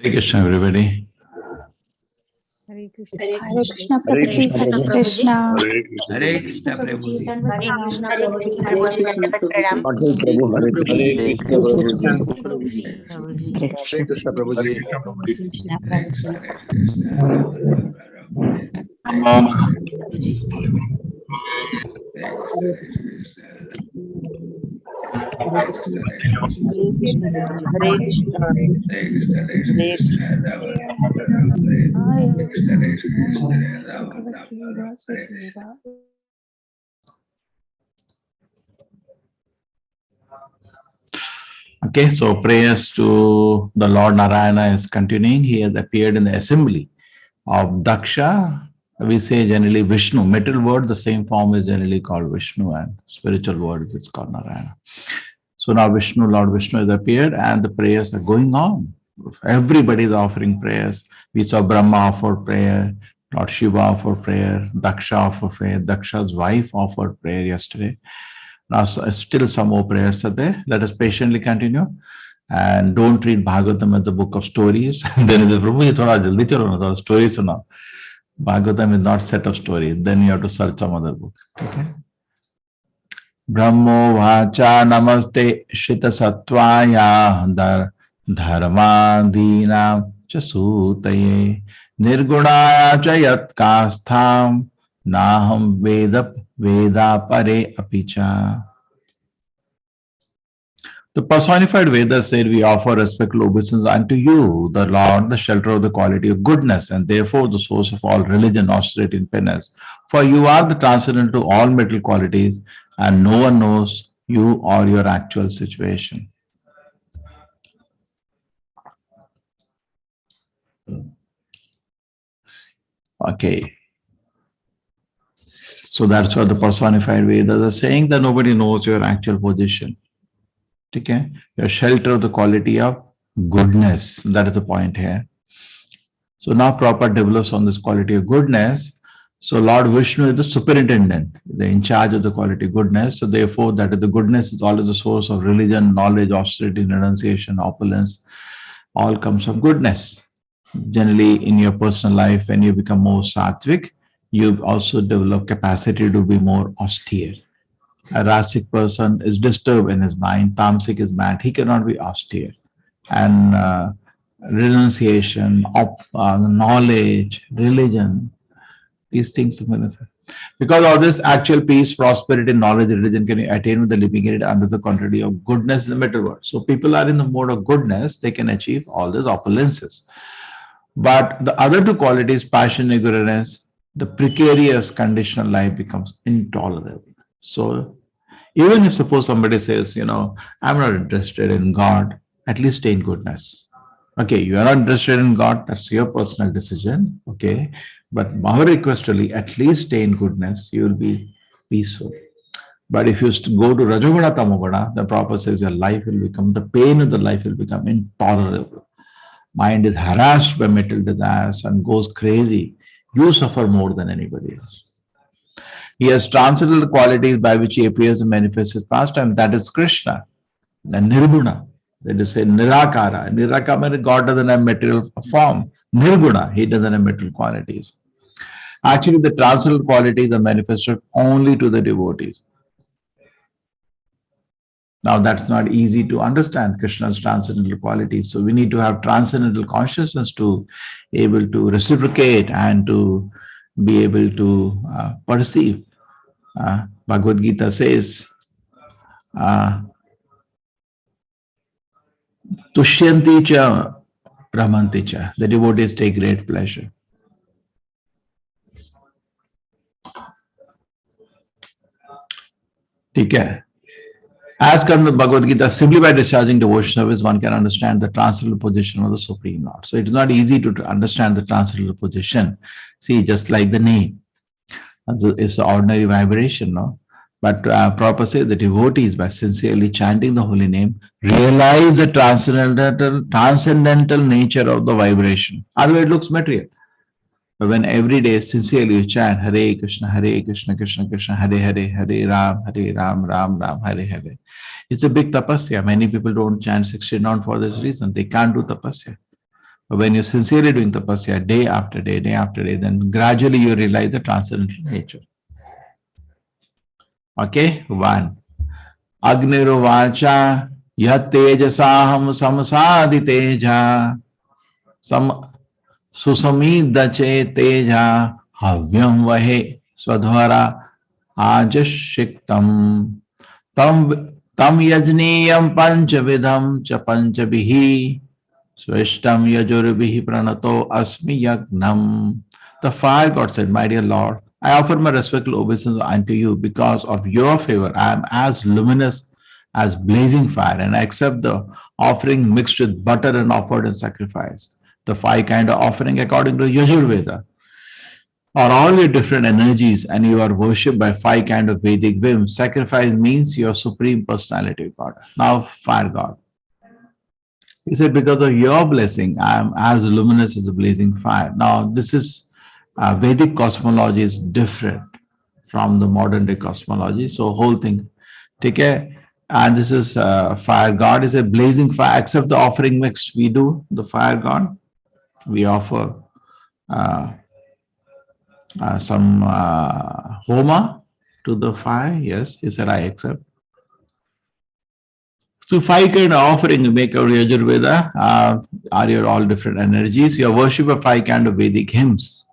Hare Krishna, everybody. Hare Krishna. Hare Krishna Prabhuji, Hare Krishna. Hare Krishna, Prabhuji. Hare Krishna Prabhuji. Hare Krishna Prabhuji. Patel Prabhu, Hare Krishna Prabhuji. Prabhuji. Hare Krishna Prabhuji. Krishna Prabhuji. Hare Krishna. Hare Krishna. Hare Okay, so prayers to the Lord Narayana is continuing. He has appeared in the assembly of Daksha. We say generally Vishnu. Material word, the same form is generally called Vishnu, and spiritual word it's called Narayana. So now Vishnu, Lord Vishnu has appeared and the prayers are going on. Everybody is offering prayers. We saw Brahma offer prayer, Lord Shiva offered prayer, Daksha offered prayer, Daksha's wife offered prayer yesterday. Now still some more prayers are there. Let us patiently continue and don't read Bhagavatam as the book of stories. Then it is Prabhu, ye thoda jaldi chalo na, stories sunaओ. Bhagavatam is not set of stories. Then you have to search some other book. Okay. Brahmo vacha namaste shita sattvaya dharmadinam cha sutaye nirgunaya cha yat kastham naham veda pare apicha. The personified Vedas said, we offer respectful obeisance unto you, the Lord, the shelter of the quality of goodness, and therefore the source of all religion, austerity, and penance. For you are the transcendent to all material qualities, and no one knows you or your actual situation. Okay. So that's what the personified Vedas are saying, that nobody knows your actual position. Okay, your shelter of the quality of goodness. That is the point here. So now Prabhupada develops on this quality of goodness. So Lord Vishnu is the superintendent, the in charge of the quality of goodness. So therefore, that is the goodness is always the source of religion, knowledge, austerity, renunciation, opulence. All comes from goodness. Generally, in your personal life, when you become more sattvic, you also develop capacity to be more austere. A rasic person is disturbed in his mind, tamasic is mad, he cannot be austere. And renunciation, knowledge, religion, these things are because all this actual peace, prosperity, knowledge, religion can be attained with the living it under the contrary of goodness in the middle world. So people are in the mode of goodness, they can achieve all these opulences. But the other two qualities, passion, ignorance, the precarious conditional life becomes intolerable. So even if suppose somebody says, I'm not interested in God, at least stay in goodness. Okay, you are not interested in God, that's your personal decision. Okay, but our request really, at least stay in goodness, you will be peaceful. But if you go to Rajoguna Tamoguna, the Prabhupada says your life will become, the pain of the life will become intolerable. Mind is harassed by material desires and goes crazy. You suffer more than anybody else. He has transcendental qualities by which he appears and manifests his pastime. That is Krishna, the Nirguna. That is say Nirakara. Nirakara, God doesn't have material form. Nirguna, he doesn't have material qualities. Actually, the transcendental qualities are manifested only to the devotees. Now, that's not easy to understand Krishna's transcendental qualities. So we need to have transcendental consciousness to be able to reciprocate and to be able to perceive. Bhagavad Gita says, Tushyanti cha ramanti cha. The devotees take great pleasure. Okay. As comes the Bhagavad Gita, simply by discharging devotion service, one can understand the transcendental position of the Supreme Lord. So it is not easy to understand the transcendental position. See, just like the name. It's the ordinary vibration, no? But Prabhupada says the devotees, by sincerely chanting the holy name, realize the transcendental nature of the vibration. Otherwise, it looks material. But when every day sincerely you chant Hare Krishna, Krishna Krishna, Hare Hare, Hare Ram, Ram Ram, Hare Hare. It's a big tapasya. Many people don't chant 69 for this reason. They can't do tapasya. But when you're sincerely doing tapasya day after day, then gradually you realize the transcendental nature. Okay, 1. Agniruvacha yat tejasaham samsadi teja sam susamiddache teja havyam vahe swadhara ajashiktam tam yajniyam panchavidham cha panchabihi swishtam yajurbihi pranato asmi yagnam. The fire god said, my dear Lord, I offer my respectful obeisance unto you because of your favor. I am as luminous as blazing fire, and I accept the offering mixed with butter and offered in sacrifice. The 5 kind of offering according to Yajurveda are all your different energies, and you are worshipped by 5 kind of Vedic whims. Sacrifice means your supreme personality of God. Now, fire god. He said, because of your blessing, I am as luminous as a blazing fire. Now, this is Vedic cosmology is different from the modern day cosmology. So, whole thing, take care. And this is fire god is a blazing fire. Except the offering mixed, we do the fire god. We offer some homa to the fire. Yes, he said, I accept. So 5 kind of offering you make out Yajurveda are your all different energies. Your worship of 5 kind of Vedic hymns.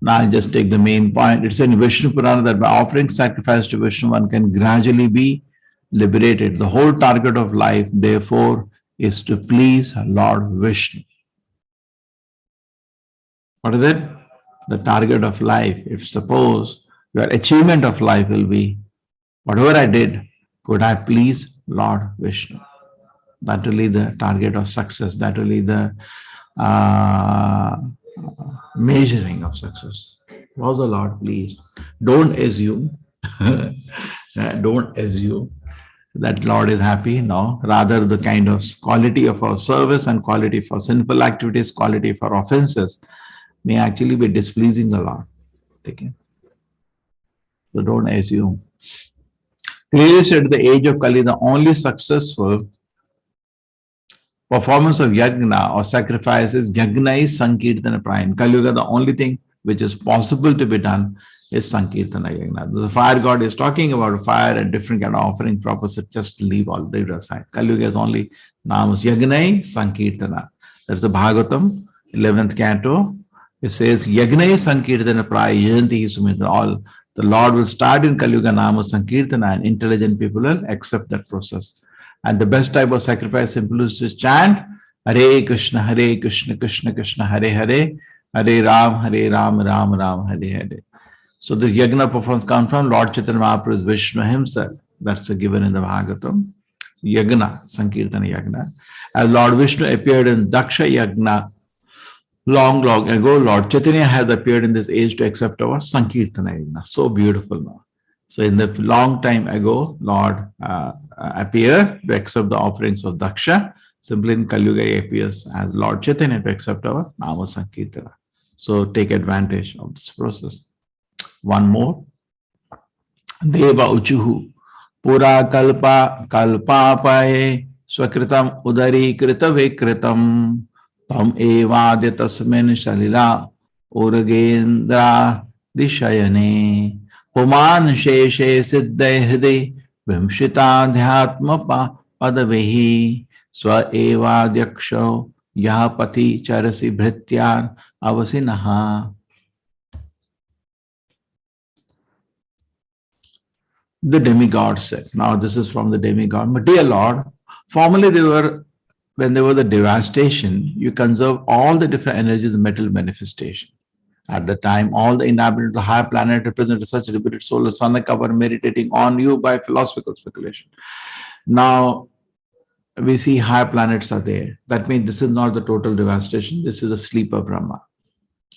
Now I'll just take the main point. It's in Vishnu Purana that by offering sacrifice to Vishnu, one can gradually be liberated. The whole target of life, therefore, is to please Lord Vishnu. What is it? The target of life. If suppose your achievement of life will be, whatever I did, could I please Lord Vishnu? That will be the target of success. That will be the measuring of success. Was the Lord pleased? Don't assume. Don't assume that Lord is happy. No, rather the kind of quality of our service and quality for sinful activities, quality for offenses may actually be displeasing the Lord. Okay. So don't assume. Clearly said, at the age of Kali, the only successful performance of yajna or sacrifice is yajna is sankirtana praya. In Kali Yuga, the only thing which is possible to be done is sankirtana yajna. The fire god is talking about fire and different kind of offering proposed. Just leave all the aside. Kali Yuga is only namas yajna sankirtana. That's the Bhagavatam, 11th canto. It says yajna sankirtana praya yajanti sumita. All the Lord will start in Kali Yuga nama sankirtana, and intelligent people will accept that process. And the best type of sacrifice simply is to chant Hare Krishna, Krishna Krishna, Hare Hare, Hare Ram, Ram Ram, Hare Hare. So this yajna performance comes from Lord Chaitanya Mahaprabhu is Vishnu himself. That's given in the Bhagavatam. Yajna, Sankirtana Yajna. As Lord Vishnu appeared in Daksha Yajna long ago, Lord Chaitanya has appeared in this age to accept our Sankirtana Yajna. So beautiful now. So in the long time ago, Lord appeared to accept the offerings of Daksha. Simply in Kali Yuga, he appears as Lord Chaitanya to accept our Nama Sankirtana. So take advantage of this process. One more. Deva Uchuhu Pura Kalpapaye Swakritam Udari Krita Vikritam Tam Evadya Tasmin Shalila Uragendra Dishayane Puman Sheshe Siddha Hriday Vimshitadhyatma Padavehi Swa Evadyaksho Yahapati Charasi Bhrityan Avasinaha. The demigod said, now this is from the demigod, but dear Lord, formerly when there was a devastation, you conserve all the different energies of metal manifestation. At the time, all the inhabitants of the higher planet represented such liberated soul as Sanaka were meditating on you by philosophical speculation. Now, we see higher planets are there. That means this is not the total devastation. This is a sleeper Brahma.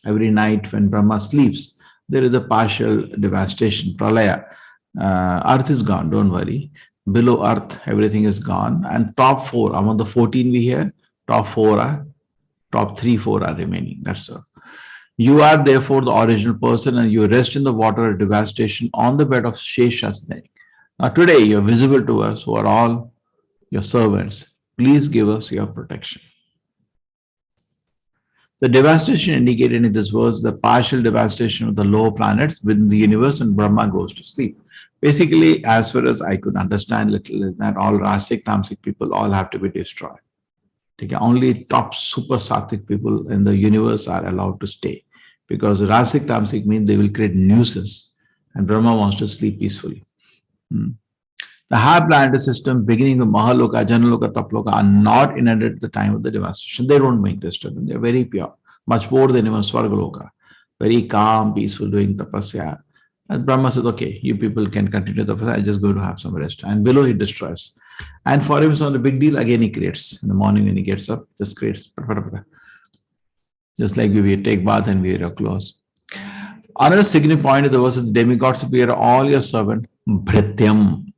Every night when Brahma sleeps, there is a partial devastation, pralaya. Earth is gone, don't worry. Below Earth, everything is gone. And top 4, among the 14 we hear, top 3, 4 are remaining. That's all. You are therefore the original person, and you rest in the water of devastation on the bed of Sheshasnake. Now today, you're visible to us, who are all your servants. Please give us your protection. The devastation indicated in this verse, the partial devastation of the lower planets within the universe, and Brahma goes to sleep. Basically, as far as I could understand little, is that all Rasic, Tamasic people all have to be destroyed. Okay, only top super Sattvic people in the universe are allowed to stay, because Rasic, Tamasic means they will create nuisance, and Brahma wants to sleep peacefully. The high planetary system beginning with Mahaloka, Janaloka, Taploka are not inhabited at the time of the devastation. They don't make disturbance. They're very pure, much more than even Swargaloka. Very calm, peaceful, doing tapasya. And Brahma says, okay, you people can continue tapasya. I'm just going to have some rest. And below he destroys. And for him, it's not a big deal. Again, he creates. In the morning when he gets up, just creates. Just like we take bath and wear your clothes. Another significant point of the verse is the demigods appear all your servant, Bhrityam.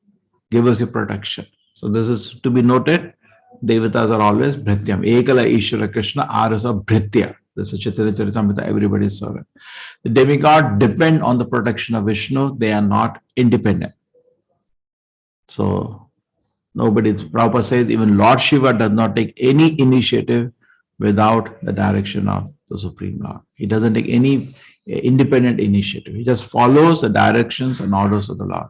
Give us your protection. So this is to be noted. Devatas are always Bhrityam. Ekala Ishvara Krishna Arasa Bhritya. This is Chaitanya Charitamrita, everybody's servant. The demigod depend on the protection of Vishnu. They are not independent. So nobody, Prabhupada says, even Lord Shiva does not take any initiative without the direction of the Supreme Lord. He doesn't take any independent initiative. He just follows the directions and orders of the Lord.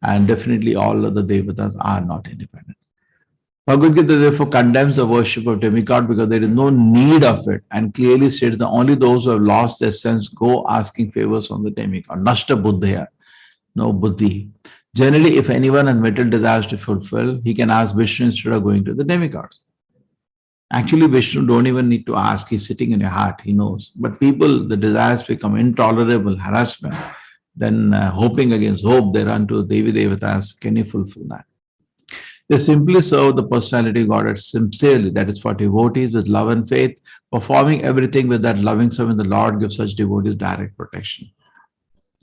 And definitely all of the devatas are not independent. Bhagavad Gita therefore condemns the worship of demigod because there is no need of it, and clearly states that only those who have lost their sense go asking favors from the demigod. Nashta buddhaya, no buddhi. Generally, if anyone has material desires to fulfill, he can ask Vishnu instead of going to the demigods. Actually, Vishnu don't even need to ask. He's sitting in your heart. He knows. But people, the desires become intolerable, harassment. Then hoping against hope, they run to Devi Devatas. Can you fulfill that? They simply serve the personality of God sincerely. That is for devotees with love and faith. Performing everything with that loving service, the Lord gives such devotees direct protection.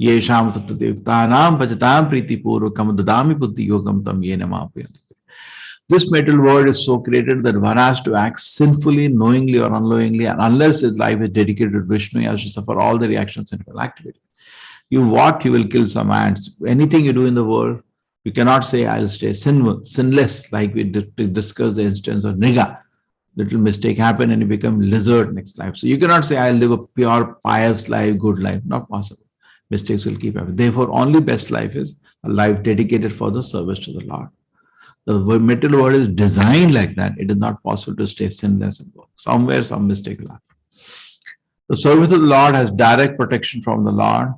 Yesham tattva devtanam bhajatam priti purvakam dadami buddhi yogam tam yena mapayam. This material world is so created that one has to act sinfully, knowingly or unknowingly, and unless his life is dedicated to Vishnu, he has to suffer all the reactions and activity. You walk, you will kill some ants. Anything you do in the world, you cannot say, I'll stay sinless, like we discussed the instance of Niga. Little mistake happened and you become lizard next life. So you cannot say, I'll live a pure, pious life, good life. Not possible. Mistakes will keep happening. Therefore, only best life is a life dedicated for the service to the Lord. The material world is designed like that. It is not possible to stay sinless and work. Somewhere, some mistake will happen. The service of the Lord has direct protection from the Lord.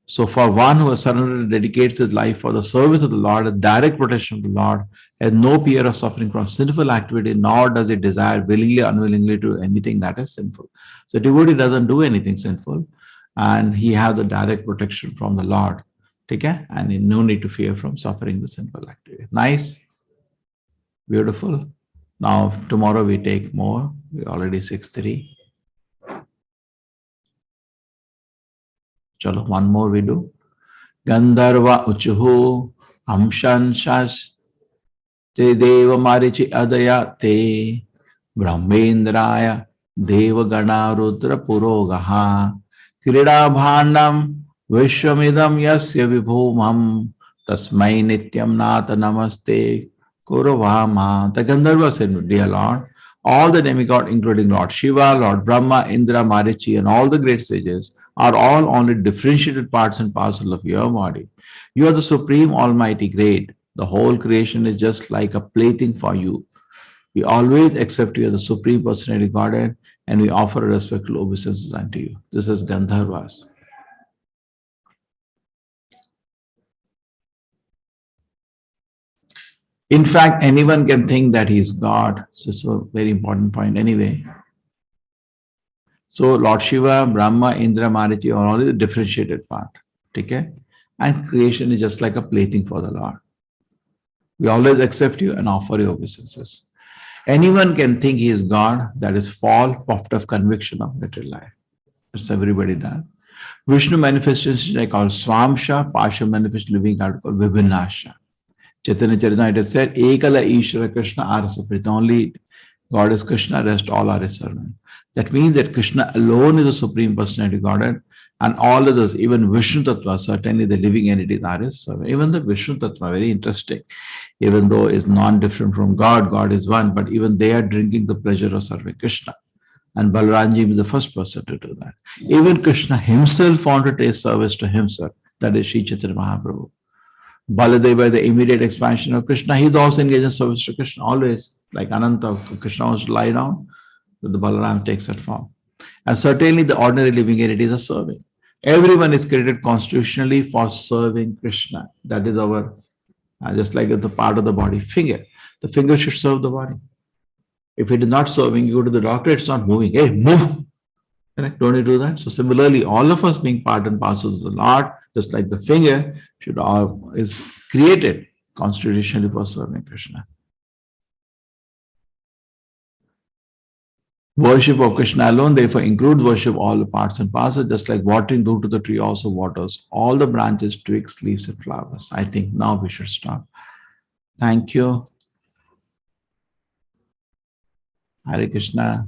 So for one who has surrendered and dedicates his life for the service of the Lord, a direct protection of the Lord, has no fear of suffering from sinful activity, nor does he desire willingly or unwillingly to do anything that is sinful. So devotee doesn't do anything sinful, and he has the direct protection from the Lord. Okay? And no need to fear from suffering the sinful activity. Nice? Beautiful. Now tomorrow we take more. We're already 6:03. Chalo, one more we do. Gandharva uchuhu amshan shas te deva marichi adaya te brahmendraya deva gana rudra purogaha krida bhandam vishwamidam yasya vibhumam tasmai nityam nata namaste kuravama. The Gandharva said, dear Lord, all the demigods, including Lord Shiva, Lord Brahma, Indra, Marichi, and all the great sages, are all only differentiated parts and parcel of your body. You are the supreme, almighty, great. The whole creation is just like a plaything for you. We always accept you as the supreme personality Godhead, and we offer respectful obeisances unto you. This is Gandharvas. In fact, anyone can think that he is God. So it's a very important point anyway. So Lord Shiva, Brahma, Indra, Marichi are all the differentiated part. Okay? And creation is just like a plaything for the Lord. We always accept you and offer you obeisances. Anyone can think he is God. That is false, puffed of conviction of material life. That's everybody does. Vishnu manifestations are called Swamsha, partial manifestation living God called Vibhinasha. Chaitanya Charitamrita, it said, Ekala Ishvara Krishna Arasa. Only God is Krishna, rest all are his servants. That means that Krishna alone is the supreme personality Godhead, And all others, even Vishnu Tattva, certainly the living entity that is serving. Even the Vishnu Tattva, very interesting. Even though is non-different from God, God is one, but even they are drinking the pleasure of serving Krishna. And Balaramji is the first person to do that. Even Krishna himself wanted to taste service to himself. That is Sri Chaitanya Mahaprabhu. Baladeva, the immediate expansion of Krishna, he's also engaged in service to Krishna, always. Like Ananta, Krishna wants to lie down, so the Balaram takes that form. And certainly the ordinary living entities are serving. Everyone is created constitutionally for serving Krishna. That is our, just like the part of the body, finger. The finger should serve the body. If it is not serving, you go to the doctor, it's not moving. Hey, move! Correct? Don't you do that? So similarly, all of us being part and parcel of the Lord, just like the finger is created constitutionally for serving Krishna. Worship of Krishna alone, therefore, includes worship of all the parts and parcels, just like watering root to the tree also waters all the branches, twigs, leaves, and flowers. I think now we should stop. Thank you. Hare Krishna.